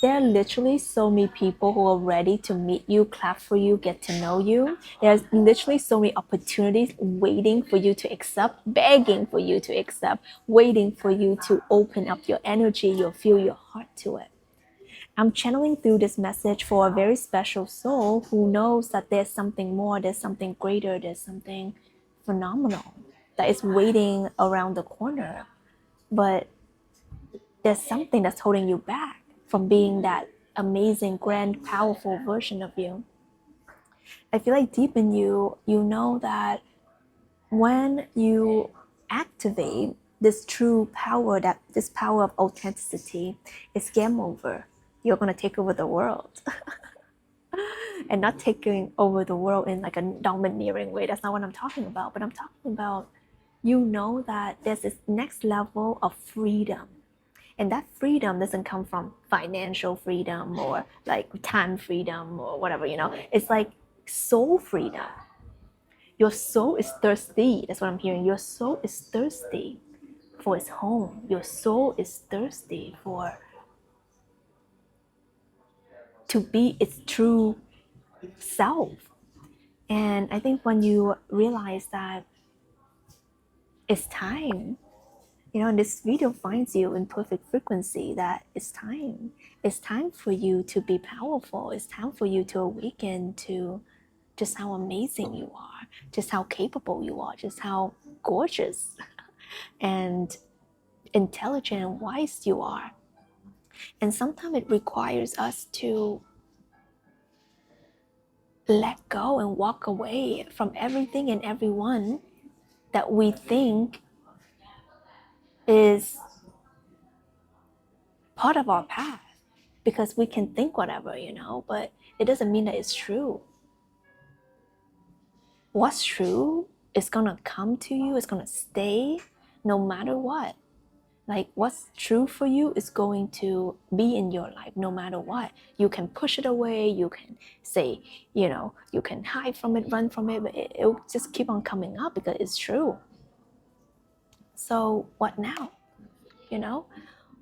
There are literally so many people who are ready to meet you, clap for you, get to know you. There's literally so many opportunities waiting for you to accept, begging for you to accept, waiting for you to open up your energy, you'll feel your heart to it. I'm channeling through this message for a very special soul who knows that there's something more, there's something greater, there's something phenomenal that is waiting around the corner. But there's something that's holding you back from being that amazing, grand, powerful version of you. I feel like deep in you, you know that when you activate this true power, that this power of authenticity, it's game over. You're gonna take over the world. And not taking over the world in like a domineering way. That's not what I'm talking about. But I'm talking about, you know, that there's this next level of freedom. And that freedom doesn't come from financial freedom or like time freedom or whatever, you know. It's like soul freedom. Your soul is thirsty. That's what I'm hearing. Your soul is thirsty for its home. Your soul is thirsty for to be its true self. And I think when you realize that it's time, you know, and this video finds you in perfect frequency, that it's time. It's time for you to be powerful. It's time for you to awaken to just how amazing you are, just how capable you are, just how gorgeous and intelligent and wise you are. And sometimes it requires us to let go and walk away from everything and everyone that we think is part of our path, because we can think whatever, you know, but it doesn't mean that it's true. What's true is gonna come to you, it's gonna stay no matter what. Like what's true for you is going to be in your life no matter what. You can push it away, you can say, you know, you can hide from it, run from it, but it'll just keep on coming up because it's true. So what now? You know?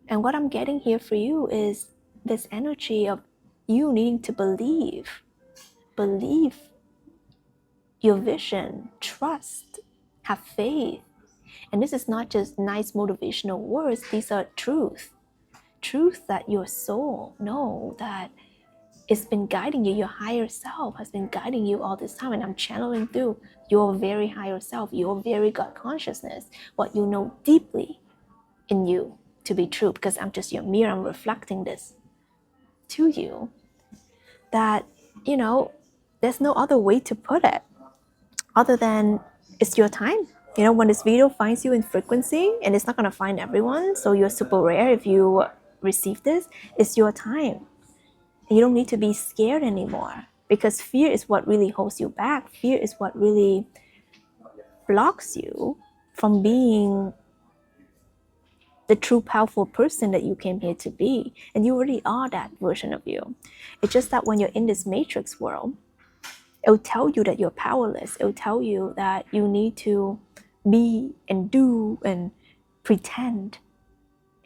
And what I'm getting here for you is this energy of you needing to believe your vision, trust, have faith. And this is not just nice motivational words, these are truth that your soul know that it's been guiding you. Your higher self has been guiding you all this time, and I'm channeling through your very higher self, your very God consciousness, what you know deeply in you to be true, because I'm just your mirror. I'm reflecting this to you, that, you know, there's no other way to put it other than it's your time. You know, when this video finds you in frequency, and it's not going to find everyone, so you're super rare if you receive this, it's your time. And you don't need to be scared anymore, because fear is what really holds you back. Fear is what really blocks you from being the true powerful person that you came here to be. And you already are that version of you. It's just that when you're in this matrix world, it'll tell you that you're powerless. It'll tell you that you need to be and do and pretend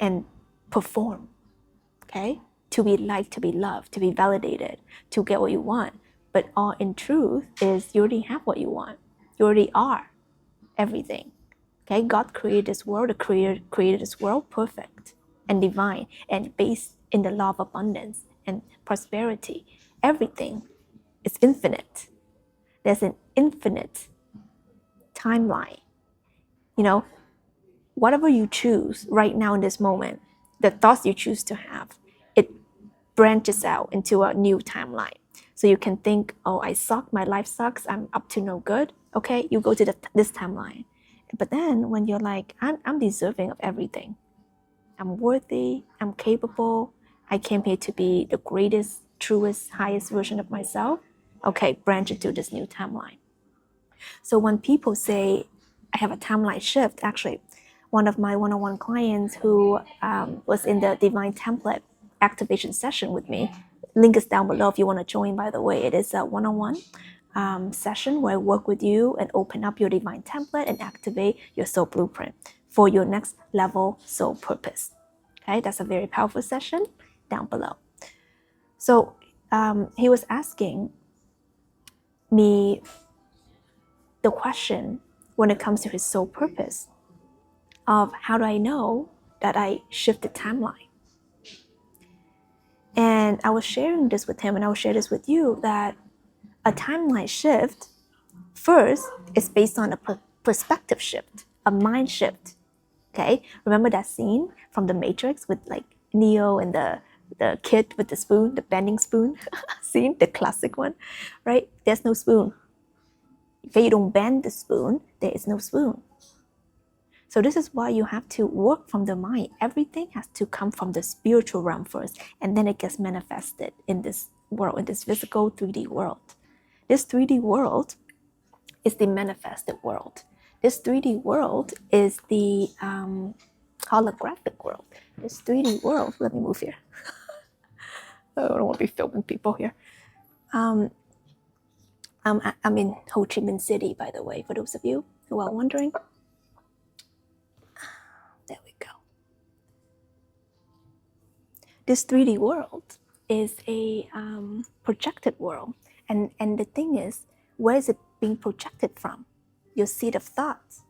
and perform, okay? To be liked, to be loved, to be validated, to get what you want. But all in truth is you already have what you want. You already are everything. Okay, God created this world, the creator created this world perfect and divine and based in the law of abundance and prosperity. Everything is infinite. There's an infinite timeline. You know, whatever you choose right now in this moment, the thoughts you choose to have, it branches out into a new timeline. So you can think, oh, I suck, my life sucks, I'm up to no good. Okay, you go to this timeline. But then when you're like, I'm deserving of everything. I'm worthy, I'm capable, I came here to be the greatest, truest, highest version of myself. Okay, branch it to this new timeline. So when people say, I have a timeline shift, actually, one of my one-on-one clients who was in the Divine Template activation session with me, link is down below if you want to join, by the way. It is a one-on-one session where I work with you and open up your divine template and activate your soul blueprint for your next level soul purpose. Okay, that's a very powerful session down below. So he was asking me the question when it comes to his soul purpose of how do I know that I shifted timeline? And I was sharing this with him, and I will share this with you, that a timeline shift first is based on a perspective shift, a mind shift. Okay, remember that scene from The Matrix with like Neo and the kid with the spoon, the bending spoon scene, the classic one, right? There's no spoon. If you don't bend the spoon, there is no spoon. So this is why you have to work from the mind. Everything has to come from the spiritual realm first, and then it gets manifested in this world, in this physical 3D world. This 3D world is the manifested world. This 3D world is the holographic world. This 3D world, let me move here. I don't want to be filming people here. I'm in Ho Chi Minh City, by the way, for those of you who are wondering. There we go. This 3D world is a projected world. And the thing is, where is it being projected from? Your seed of thoughts,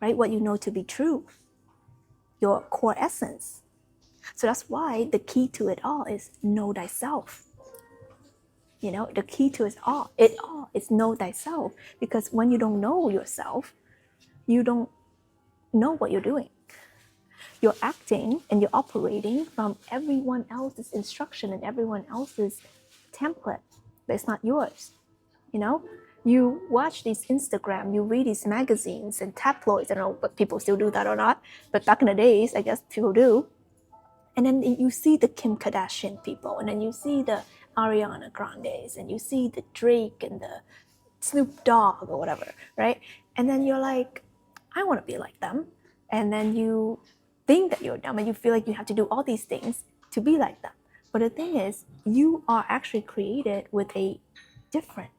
right? What you know to be true, your core essence. So that's why the key to it all is know thyself. You know, the key to it all is know thyself. Because when you don't know yourself, you don't know what you're doing. You're acting and you're operating from everyone else's instruction and everyone else's template, but it's not yours. You know, you watch these Instagram, you read these magazines and tabloids. I don't know if people still do that or not, but back in the days, I guess people do. And then you see the Kim Kardashian people, and then you see the Ariana Grandes, and you see the Drake and the Snoop Dogg or whatever, right? And then you're like, I want to be like them. And then you think that you're them, and you feel like you have to do all these things to be like them. But the thing is, you are actually created with a different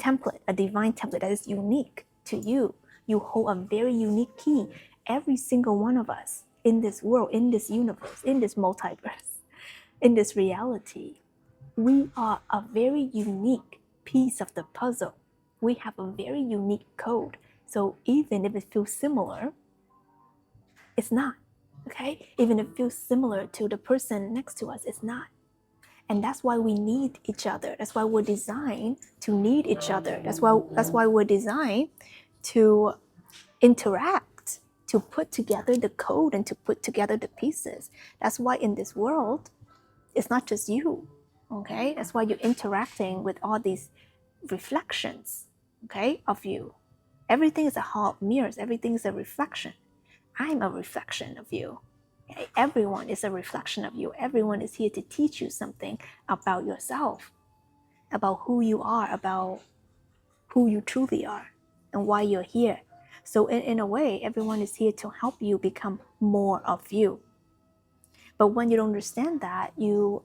template, a divine template that is unique to you. You hold a very unique key. Every single one of us in this world, in this universe, in this multiverse, in this reality, we are a very unique piece of the puzzle. We have a very unique code. So even if it feels similar, it's not. Okay? Even if it feels similar to the person next to us, it's not. And that's why we need each other. That's why we're designed to need each other. That's why we're designed to interact, to put together the code and to put together the pieces. That's why in this world, it's not just you. Okay? That's why you're interacting with all these reflections, okay, of you. Everything is a hall of mirrors. Everything is a reflection. I'm a reflection of you. Okay? Everyone is a reflection of you. Everyone is here to teach you something about yourself, about who you are, about who you truly are, and why you're here. So in a way, everyone is here to help you become more of you. But when you don't understand that, you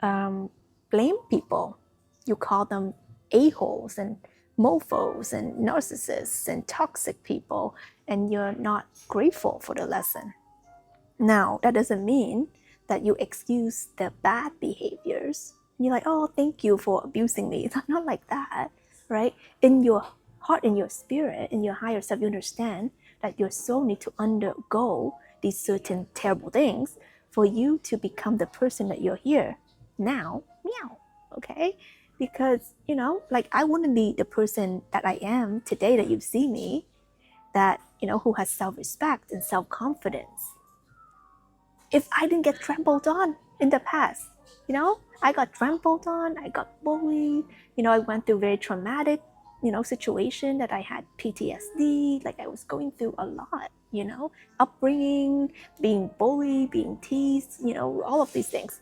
blame people. You call them a-holes and mofos and narcissists and toxic people, and you're not grateful for the lesson. Now, that doesn't mean that you excuse the bad behaviors. You're like, oh, thank you for abusing me. It's not like that, right? In your heart, in your spirit, in your higher self, you understand that your soul needs to undergo these certain terrible things for you to become the person that you're here now. Meow. Okay? Because, you know, like I wouldn't be the person that I am today that you see me, that, you know, who has self-respect and self-confidence, if I didn't get trampled on in the past. You know, I got trampled on, I got bullied, you know, I went through very traumatic, you know, situation that I had PTSD, like I was going through a lot, you know, upbringing, being bullied, being teased, you know, all of these things.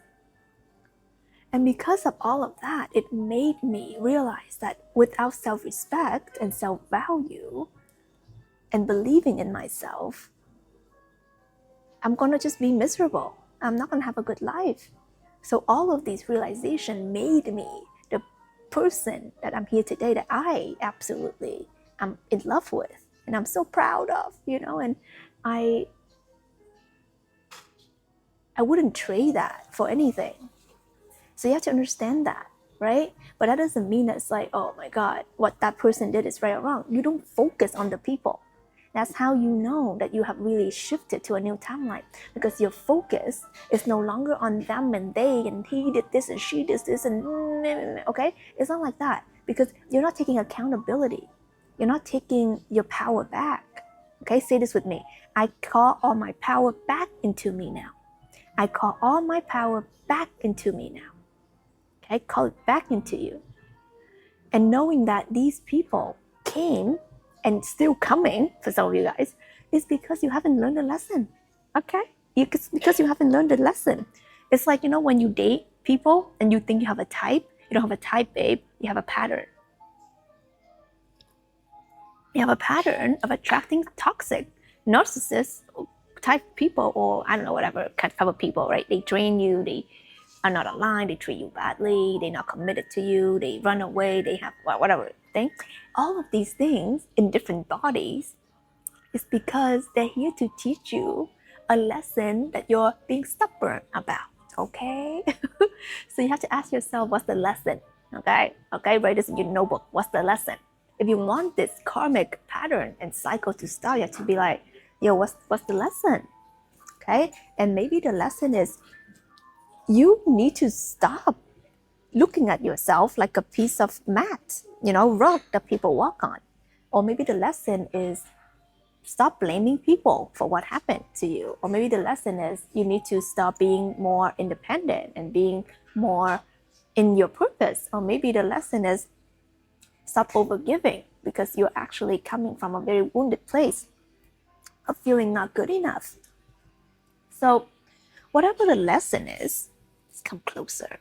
And because of all of that, it made me realize that without self-respect and self-value and believing in myself, I'm gonna just be miserable. I'm not gonna have a good life. So all of these realizations made me the person that I'm here today, that I absolutely am in love with and I'm so proud of, you know, and I I wouldn't trade that for anything. So you have to understand that, right? But that doesn't mean that it's like, oh my God, what that person did is right or wrong. You don't focus on the people. That's how you know that you have really shifted to a new timeline, because your focus is no longer on them and they and he did this and she did this and okay? It's not like that, because you're not taking accountability. You're not taking your power back. Okay, say this with me. I call all my power back into me now. I call all my power back into me now. Okay, call it back into you. And knowing that these people came and still coming for some of you guys is because you haven't learned the lesson. Okay? It's because you haven't learned the lesson. It's like, when you date people and you think you have a type, you don't have a type, babe, you have a pattern. You have a pattern of attracting toxic, narcissist type people, or I don't know, whatever kind of people, right? They drain you, they are not aligned, they treat you badly, they're not committed to you, they run away, they have whatever thing. All of these things in different bodies is because they're here to teach you a lesson that you're being stubborn about, okay? So you have to ask yourself, what's the lesson? Okay, write this in your notebook. What's the lesson? If you want this karmic pattern and cycle to stop, you have to be like, yo, what's the lesson? Okay, and maybe the lesson is you need to stop looking at yourself like a piece of mat, rug that people walk on. Or maybe the lesson is stop blaming people for what happened to you. Or maybe the lesson is you need to stop being more independent and being more in your purpose. Or maybe the lesson is stop overgiving, because you're actually coming from a very wounded place of feeling not good enough. So whatever the lesson is, let's come closer.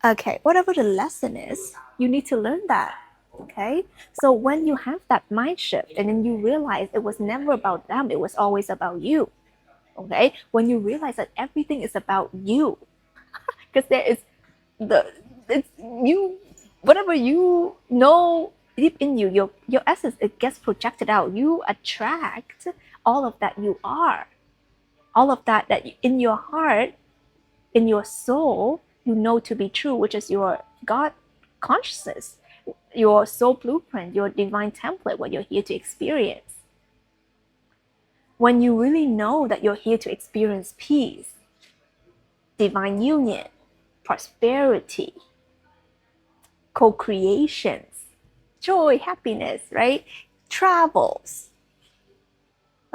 Okay, whatever the lesson is, you need to learn that. Okay, so when you have that mind shift and then you realize it was never about them, it was always about you. Okay, when you realize that everything is about you, because there is it's you, whatever you know deep in you, your essence, it gets projected out. You attract all of that you are, all of that in your heart, in your soul, you know to be true, which is your God consciousness, your soul blueprint, your divine template, what you're here to experience. When you really know that you're here to experience peace, divine union, prosperity, co-creations, joy, happiness, right? Travels,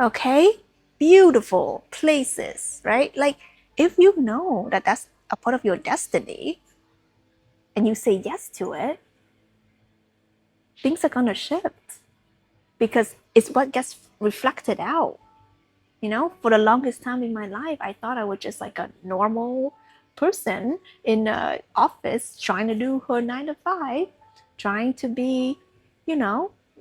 okay? Beautiful places, right? Like, if you know that that's a part of your destiny and you say yes to it, things are gonna shift, because it's what gets reflected out. For the longest time in my life, I thought I was just like a normal person in an office trying to do her 9 to 5, trying to be,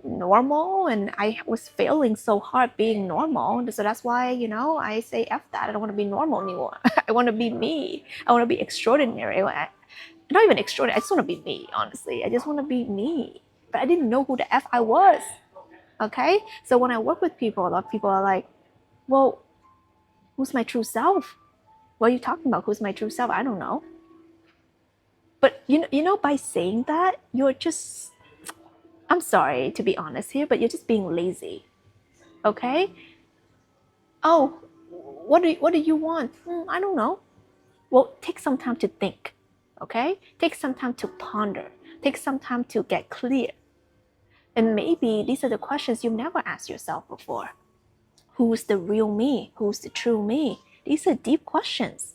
normal, and I was failing so hard being normal. So that's why, I say F that. I don't want to be normal anymore. I want to be me. I want to be extraordinary. Not even extraordinary. I just want to be me, honestly. I just want to be me. But I didn't know who the F I was. Okay? So when I work with people, a lot of people are like, well, who's my true self? What are you talking about? Who's my true self? I don't know. But by saying that, you're just, I'm sorry to be honest here, but you're just being lazy. Okay? Oh, what do you want? I don't know. Well, take some time to think. Okay? Take some time to ponder. Take some time to get clear. And maybe these are the questions you've never asked yourself before. Who's the real me? Who's the true me? These are deep questions.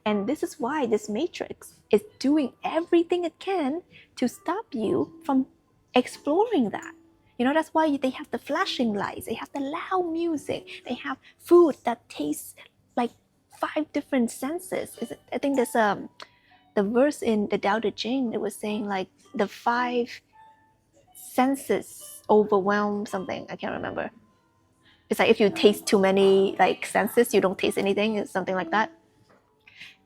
And this is why this matrix is doing everything it can to stop you from exploring that. That's why they have the flashing lights, they have the loud music, they have food that tastes like 5 different senses. I think there's the verse in the Tao Te Ching, it was saying like the 5 senses overwhelm something. I can't remember. It's like if you taste too many like senses, you don't taste anything. It's something like that.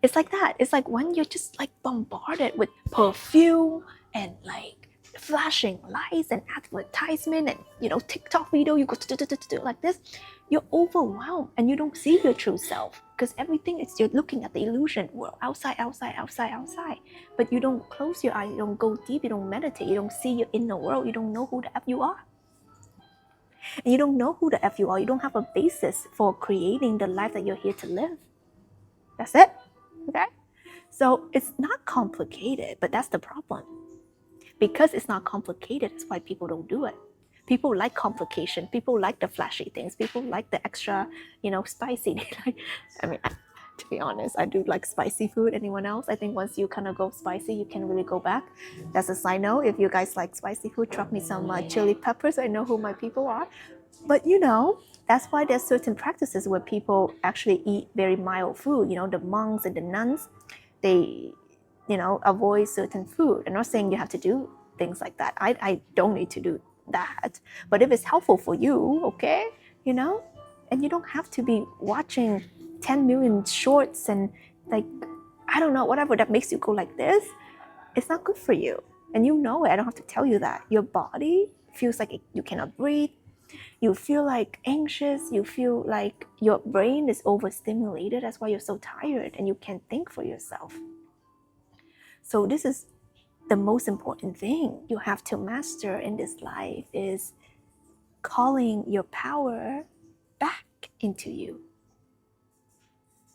It's like that. It's like when you're just like bombarded with perfume and like flashing lights and advertisement and TikTok video, you go like this, you're overwhelmed and you don't see your true self because everything is you're looking at the illusion world outside, but you don't close your eyes, you don't go deep, you don't meditate, you don't see your inner world, you don't know who the F you are. And you don't know who the F you are, you don't have a basis for creating the life that you're here to live. That's it. Okay, so it's not complicated, but that's the problem. Because it's not complicated, that's why people don't do it. People like complication. People like the flashy things. People like the extra, spicy. To be honest, I do like spicy food. Anyone else? I think once you kind of go spicy, you can really go back. That's a side note. If you guys like spicy food, drop me some chili peppers. I know who my people are. But that's why there's certain practices where people actually eat very mild food. The monks and the nuns, they avoid certain food. I'm not saying you have to do things like that. I don't need to do that. But if it's helpful for you, okay, and you don't have to be watching 10 million shorts and I don't know, whatever that makes you go like this, it's not good for you. And it. I don't have to tell you that. Your body feels like you cannot breathe. You feel like anxious. You feel like your brain is overstimulated. That's why you're so tired and you can't think for yourself. So this is the most important thing you have to master in this life, is calling your power back into you,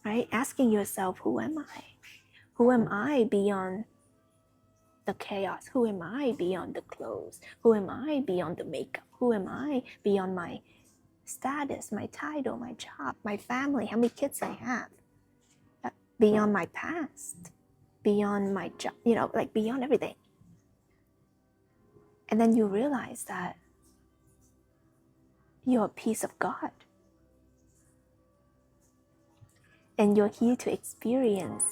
right? Asking yourself, who am I? Who am I beyond the chaos? Who am I beyond the clothes? Who am I beyond the makeup? Who am I beyond my status, my title, my job, my family, how many kids I have, beyond my past, beyond my job, beyond everything. And then you realize that you're a piece of God. And you're here to experience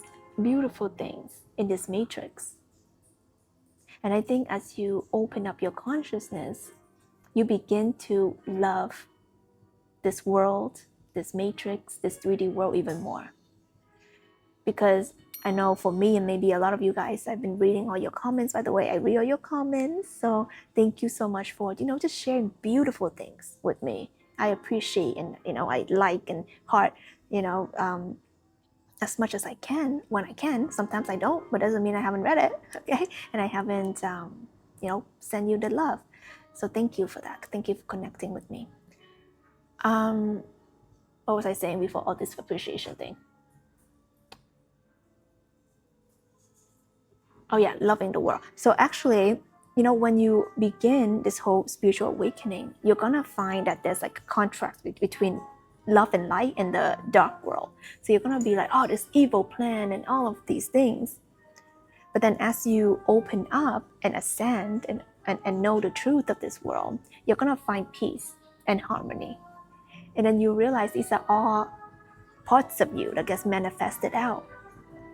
beautiful things in this matrix. And I think as you open up your consciousness, you begin to love this world, this matrix, this 3D world even more. Because I know for me and maybe a lot of you guys, I've been reading all your comments. By the way, I read all your comments. So thank you so much for, just sharing beautiful things with me. I appreciate and, I like and heart, as much as I can when I can. Sometimes I don't, but doesn't mean I haven't read it, okay? And I haven't, send you the love. So thank you for that. Thank you for connecting with me. What was I saying before all this appreciation thing? Oh yeah, loving the world. So actually, when you begin this whole spiritual awakening, you're gonna find that there's like a contrast between love and light in the dark world. So you're gonna be like, oh, this evil plan and all of these things. But then as you open up and ascend and know the truth of this world, you're gonna find peace and harmony. And then you realize these are all parts of you that gets manifested out.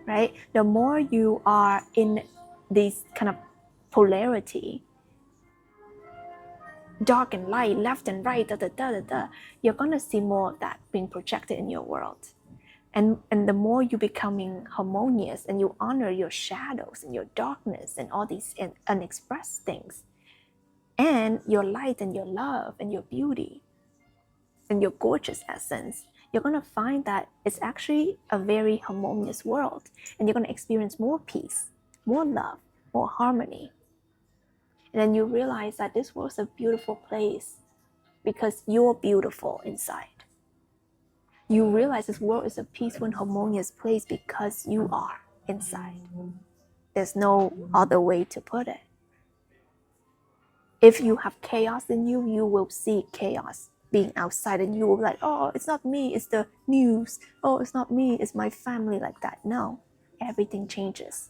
Right? The more you are in this kind of polarity, dark and light, left and right, you're gonna see more of that being projected in your world. And the more you becoming harmonious and you honor your shadows and your darkness and all these unexpressed things, and your light and your love and your beauty and your gorgeous essence, you're going to find that it's actually a very harmonious world, and you're going to experience more peace, more love, more harmony. And then you realize that this world's a beautiful place because you're beautiful inside. You realize this world is a peaceful and harmonious place because you are inside. There's no other way to put it. If you have chaos in you, you will see chaos being outside, and you will be like, oh, it's not me, it's the news. Oh, it's not me, it's my family, like that. No, everything changes.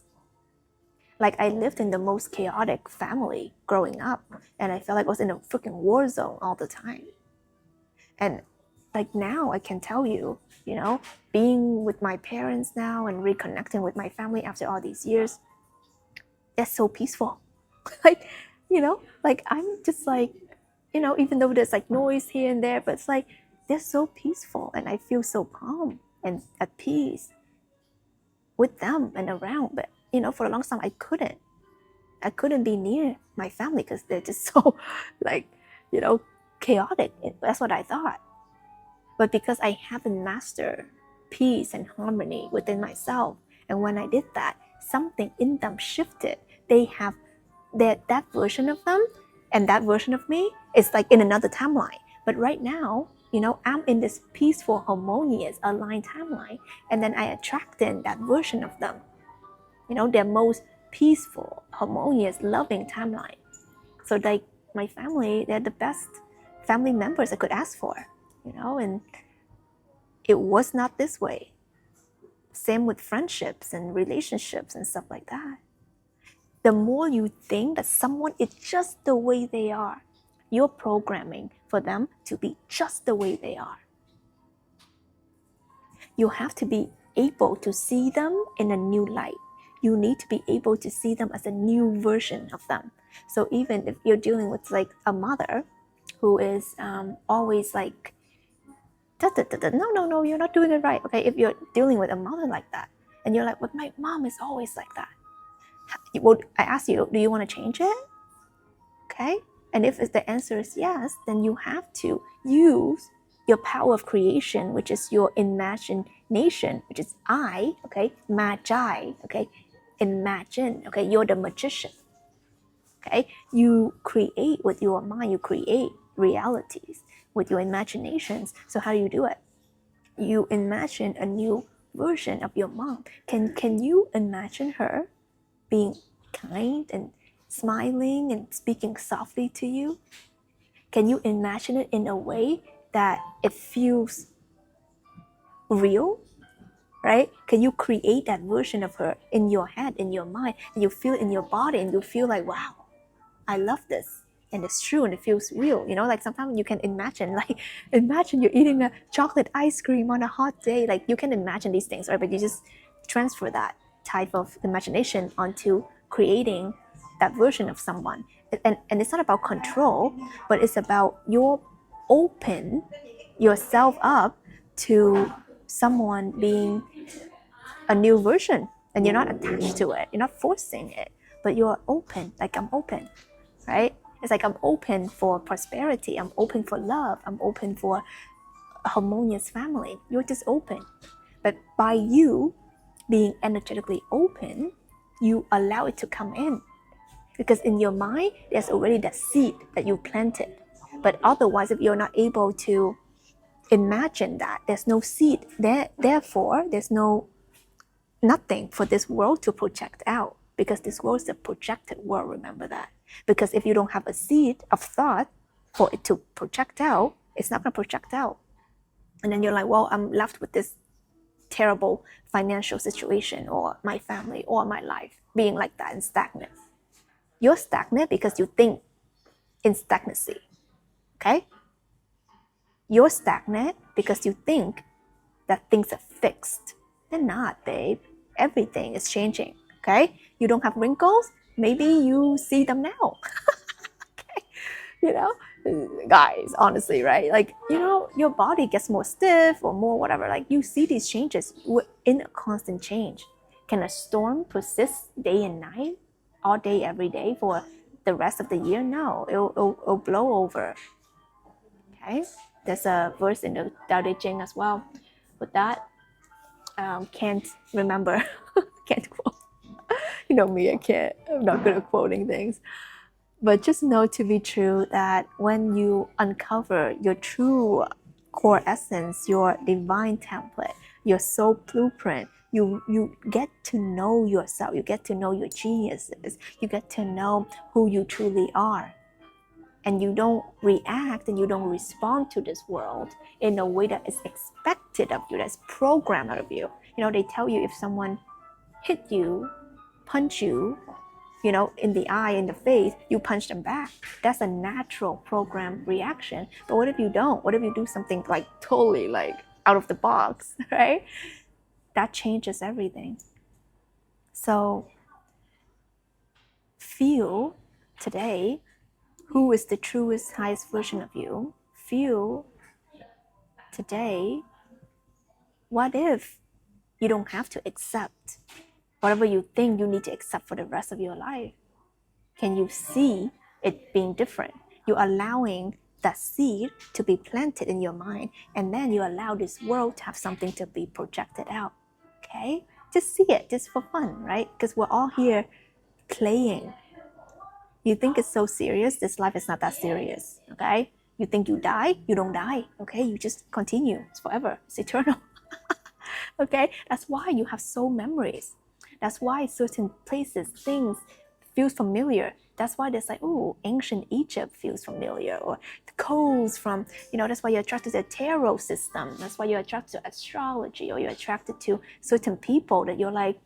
Like I lived in the most chaotic family growing up, and I felt like I was in a freaking war zone all the time. And like now I can tell you, being with my parents now and reconnecting with my family after all these years, that's so peaceful. like I'm just like, even though there's like noise here and there, but it's like they're so peaceful, and I feel so calm and at peace with them and around. But for a long time I couldn't. I couldn't be near my family because they're just so like, chaotic. That's what I thought. But because I haven't mastered peace and harmony within myself, and when I did that, something in them shifted. They have that version of them, and that version of me is like in another timeline. But right now, I'm in this peaceful, harmonious, aligned timeline, and then I attract in that version of them. Their most peaceful, harmonious, loving timeline. So like my family, they're the best family members I could ask for, and it was not this way. Same with friendships and relationships and stuff like that. The more you think that someone is just the way they are, you're programming for them to be just the way they are. You have to be able to see them in a new light. You need to be able to see them as a new version of them. So even if you're dealing with like a mother who is always like, no, you're not doing it right. Okay, if you're dealing with a mother like that, and you're like, but my mom is always like that. Well, I ask you, do you want to change it? Okay, and if the answer is yes, then you have to use your power of creation, which is your imagination, which is I, okay, magi, okay, imagine, okay, you're the magician, okay, you create with your mind, you create realities with your imaginations. So how do you do it? You imagine a new version of your mom. Can you imagine her being kind and smiling and speaking softly to you? Can you imagine it in a way that it feels real? Right? Can you create that version of her in your head, in your mind, and you feel it in your body, and you feel like, wow, I love this, and it's true, and it feels real. Like sometimes you can imagine, like imagine you're eating a chocolate ice cream on a hot day. Like you can imagine these things, right? But you just transfer that type of imagination onto creating that version of someone. And it's not about control, but it's about you open yourself up to someone being a new version, and you're not attached to it, you're not forcing it, but you're open. Like I'm open, right? It's like I'm open for prosperity, I'm open for love, I'm open for a harmonious family. You're just open. But by you being energetically open, you allow it to come in, because in your mind there's already that seed that you planted. But otherwise, if you're not able to imagine that, there's no seed there, therefore there's nothing for this world to project out, because this world is a projected world. Remember that. Because if you don't have a seed of thought for it to project out, it's not going to project out. And then you're like, well, I'm left with this terrible financial situation, or my family, or my life being like that and stagnant. You're stagnant because you think in stagnancy. Okay? You're stagnant because you think that things are fixed. They're not, babe. Everything is changing. Okay? You don't have wrinkles? Maybe you see them now. Okay? Guys, honestly, right? Like, your body gets more stiff or more whatever. Like, you see these changes. We're in a constant change. Can a storm persist day and night, all day, every day for the rest of the year? No, it'll blow over. Okay? There's a verse in the Tao Te Ching as well. With that, can't remember, can't quote. Me, I'm not good at quoting things. But just know to be true that when you uncover your true core essence, your divine template, your soul blueprint, you get to know yourself, you get to know your geniuses, you get to know who you truly are. And you don't react and you don't respond to this world in a way that is expected of you, that's programmed out of you. They tell you if someone hit you, punch you, in the eye, in the face, you punch them back. That's a natural program reaction. But what if you don't? What if you do something like totally like out of the box, right? That changes everything. So feel today who is the truest, highest version of you. Feel today, what if you don't have to accept whatever you think you need to accept for the rest of your life? Can you see it being different? You're allowing that seed to be planted in your mind, and then you allow this world to have something to be projected out. Okay? Just see it, just for fun, right? Because we're all here playing. You think it's so serious, this life is not that serious. Okay? You think you die, you don't die. Okay? You just continue. It's forever, it's eternal. Okay? That's why you have soul memories. That's why certain places, things feels familiar. That's why there's like, oh, ancient Egypt feels familiar, or the codes from, that's why you're attracted to the tarot system. That's why you're attracted to astrology, or you're attracted to certain people that you're like,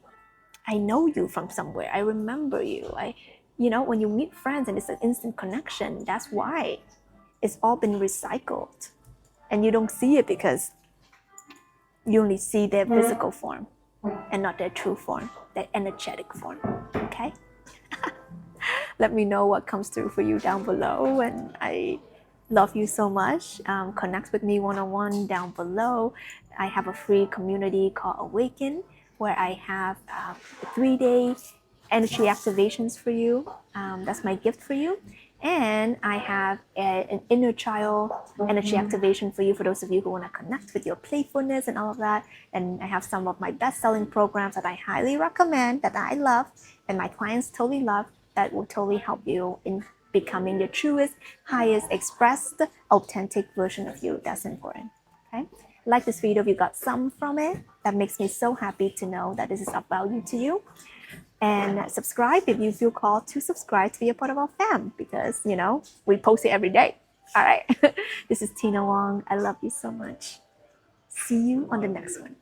I know you from somewhere. I remember you. When you meet friends and it's an instant connection, that's why it's all been recycled. And you don't see it because you only see their physical form and not their true form, their energetic form. Okay? Let me know what comes through for you down below. And I love you so much. Connect with me one-on-one down below. I have a free community called Awaken, where I have 3-day energy activations for you. That's my gift for you. And I have an inner child energy activation for you, for those of you who want to connect with your playfulness and all of that. And I have some of my best-selling programs that I highly recommend, that I love, and my clients totally love, that will totally help you in becoming your truest, highest, expressed, authentic version of you. That's important. Okay? Like this video if you got some from it. That makes me so happy to know that this is of value to you. And subscribe if you feel called to subscribe to be a part of our fam, because we post it every day. All right. This is Tina Wong. I love you so much. See you on the next one.